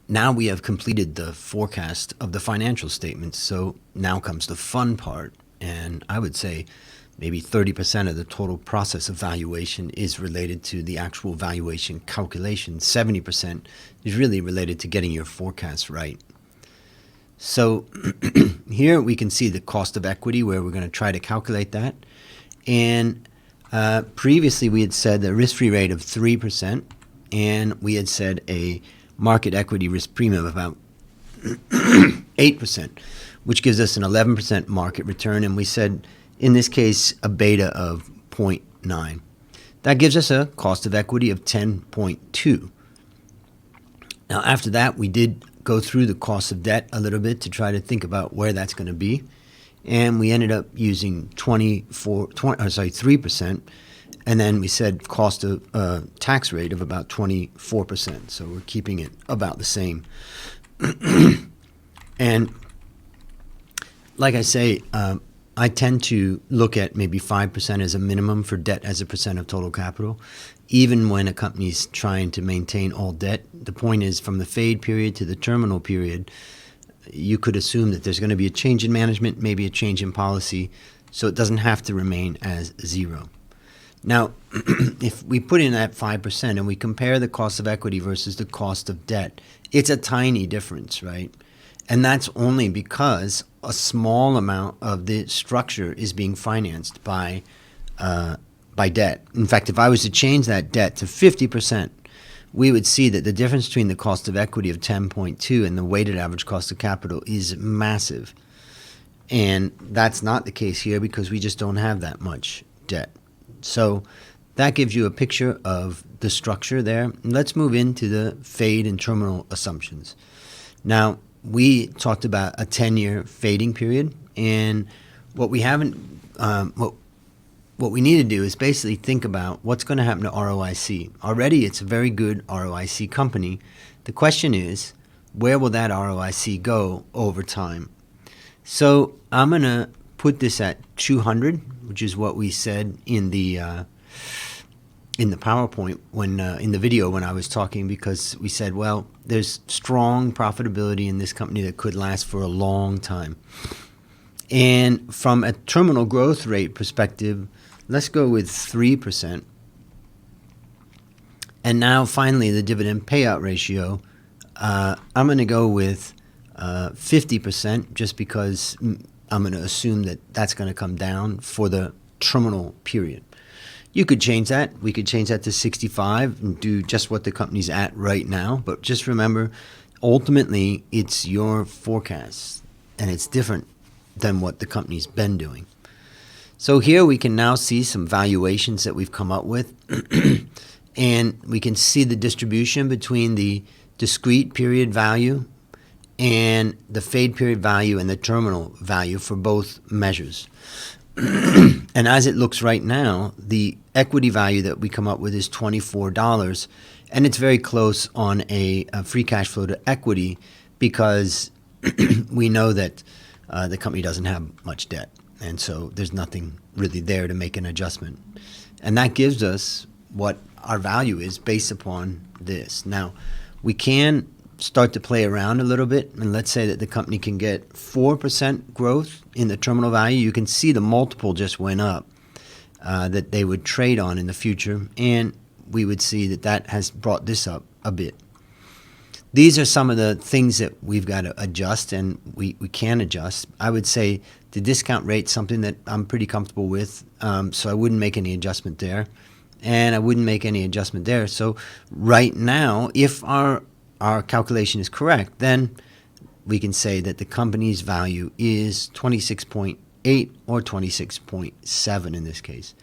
now we have completed the forecast of the financial statements. So now comes the fun part. And I would say maybe 30% of the total process of valuation is related to the actual valuation calculation. 70% is really related to getting your forecast right. So here we can see the cost of equity, where we're going to try to calculate that. And previously we had said a risk-free rate of 3%, and we had said a market equity risk premium of about 8%, which gives us an 11% market return. And we said, in this case, a beta of 0.9. That gives us a cost of equity of 10.2. Now, after that, we did go through the cost of debt a little bit to try to think about where that's going to be. And we ended up using 3%. And then we said cost of tax rate of about 24%. So we're keeping it about the same. And like I say, I tend to look at maybe 5% as a minimum for debt as a percent of total capital, even when a company's trying to maintain all debt. The point is, from the fade period to the terminal period, you could assume that there's going to be a change in management, maybe a change in policy, so it doesn't have to remain as zero. Now, if we put in that 5% and we compare the cost of equity versus the cost of debt, it's a tiny difference, right? And that's only because a small amount of the structure is being financed by debt. In fact, if I was to change that debt to 50%, we would see that the difference between the cost of equity of 10.2 and the weighted average cost of capital is massive. And that's not the case here because we just don't have that much debt. So that gives you a picture of the structure there. Let's move into the fade and terminal assumptions. Now, we talked about a 10-year fading period, and what we haven't, what we need to do is basically think about what's going to happen to ROIC. Already, it's a very good ROIC company. The question is, where will that ROIC go over time? So I'm going to put this at 200, which is what we said in the PowerPoint when in the video when I was talking, because we said, well, there's strong profitability in this company that could last for a long time. And from a terminal growth rate perspective, let's go with 3%. And now finally, the dividend payout ratio, I'm going to go with 50% just because I'm going to assume that that's going to come down for the terminal period. You could change that. We could change that to 65 and do just what the company's at right now. But just remember, ultimately, it's your forecast, and it's different than what the company's been doing. So here we can now see some valuations that we've come up with. And we can see the distribution between the discrete period value and the fade period value and the terminal value for both measures. And as it looks right now, the equity value that we come up with is $24, and it's very close on a free cash flow to equity because we know that the company doesn't have much debt, and so there's nothing really there to make an adjustment. And that gives us what our value is based upon this. Now, we can start to play around a little bit, and let's say that the company can get 4% growth in the terminal value. You can see the multiple just went up that they would trade on in the future, and we would see that that has brought this up a bit. These are some of the things that we've got to adjust, and we can adjust. I would say the discount rate is something that I'm pretty comfortable with, so I wouldn't make any adjustment there, and I wouldn't make any adjustment there. So right now, if our calculation is correct, then we can say that the company's value is 26.8 or 26.7 in this case.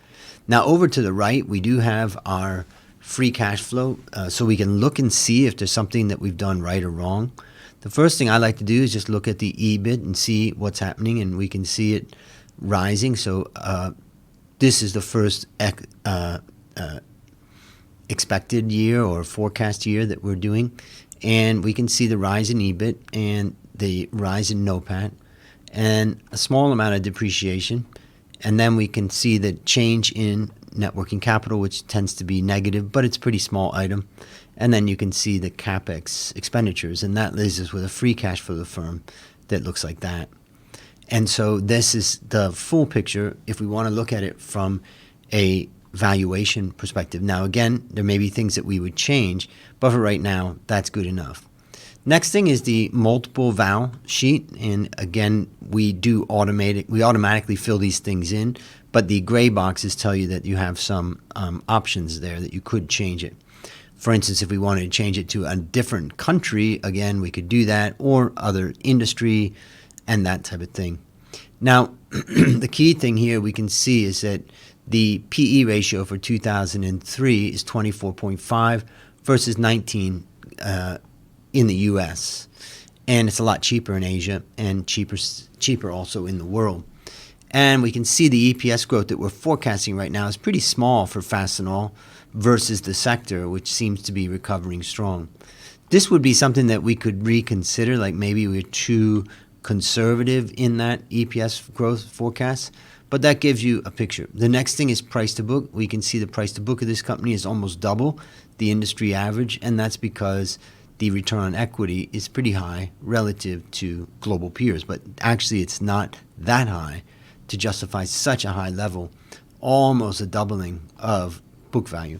Now over to the right, we do have our free cash flow, so we can look and see if there's something that we've done right or wrong. The first thing I like to do is just look at the EBIT and see what's happening, and we can see it rising. So this is the first expected year or forecast year that we're doing. And we can see the rise in EBIT and the rise in NOPAT and a small amount of depreciation. And then we can see the change in net working capital, which tends to be negative, but it's a pretty small item. And then you can see the CAPEX expenditures, and that leaves us with a free cash for the firm that looks like that. And so this is the full picture if we want to look at it from a valuation perspective. Now, again, there may be things that we would change, but for right now, that's good enough. Next thing is the multiple val sheet. And again, we automatically fill these things in, but the gray boxes tell you that you have some options there that you could change it. For instance, if we wanted to change it to a different country, again, we could do that, or other industry and that type of thing. Now, the key thing here we can see is that the PE ratio for 2003 is 24.5 versus 19 in the U.S. And it's a lot cheaper in Asia and cheaper also in the world. And we can see the EPS growth that we're forecasting right now is pretty small for Fastenal versus the sector, which seems to be recovering strong. This would be something that we could reconsider, like maybe we're too conservative in that EPS growth forecast, but that gives you a picture. The next thing is price to book. We can see the price to book of this company is almost double the industry average, and that's because the return on equity is pretty high relative to global peers, but actually it's not that high to justify such a high level, almost a doubling of book value.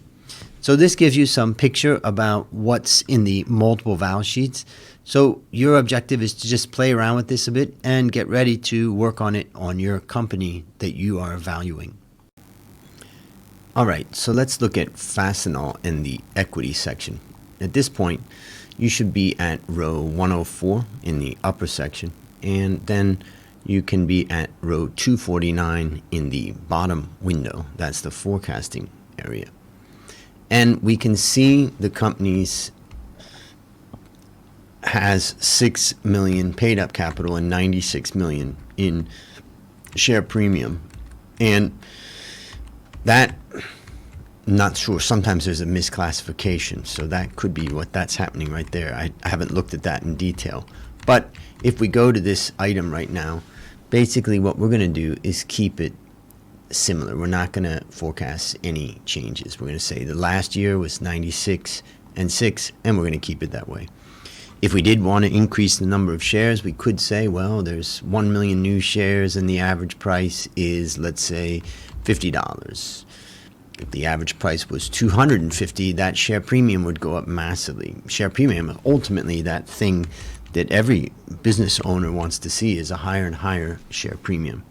So this gives you some picture about what's in the multiple val sheets. So your objective is to just play around with this a bit and get ready to work on it on your company that you are valuing. All right, so let's look at Fastenal in the equity section. At this point, you should be at row 104 in the upper section, and then you can be at row 249 in the bottom window. That's the forecasting area. And we can see the company's has 6 million paid up capital and 96 million in share premium. And that, not sure, sometimes there's a misclassification, so that could be what that's happening right there. I haven't looked at that in detail. But if we go to this item right now, basically what we're going to do is keep it similar. We're not going to forecast any changes. We're going to say the last year was 96 and 6, and we're going to keep it that way. If we did want to increase the number of shares, we could say, well, there's 1 million new shares and the average price is, let's say, $50. If the average price was $250, that share premium would go up massively. Share premium is ultimately that thing that every business owner wants to see, is a higher and higher share premium.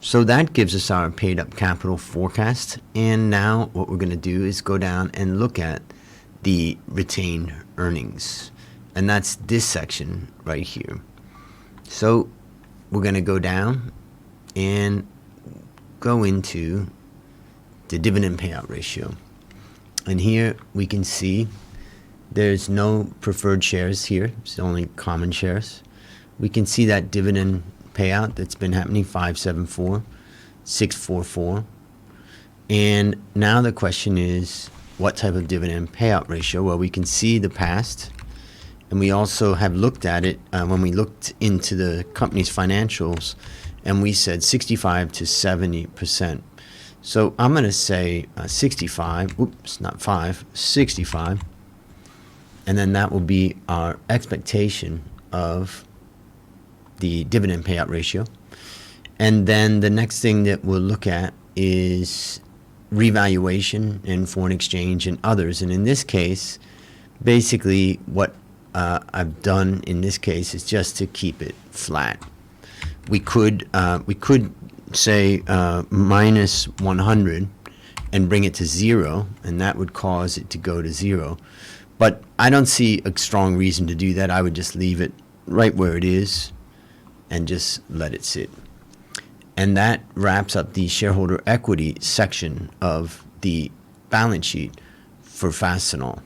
So that gives us our paid up capital forecast. And now what we're going to do is go down and look at the retained earnings. And that's this section right here. So we're going to go down and go into the dividend payout ratio. And here we can see there's no preferred shares here. It's only common shares. We can see that dividend payout that's been happening, 574, 644. And now the question is, what type of dividend payout ratio? Well, we can see the past. And we also have looked at it when we looked into the company's financials, and we said 65 to 70%. So I'm going to say 65, oops, not 5, 65. And then that will be our expectation of the dividend payout ratio. And then the next thing that we'll look at is revaluation and foreign exchange and others. And in this case, basically what I've done in this case is just to keep it flat. We could say minus 100 and bring it to 0, and that would cause it to go to 0. But I don't see a strong reason to do that. I would just leave it right where it is and just let it sit. And that wraps up the shareholder equity section of the balance sheet for Fastenal.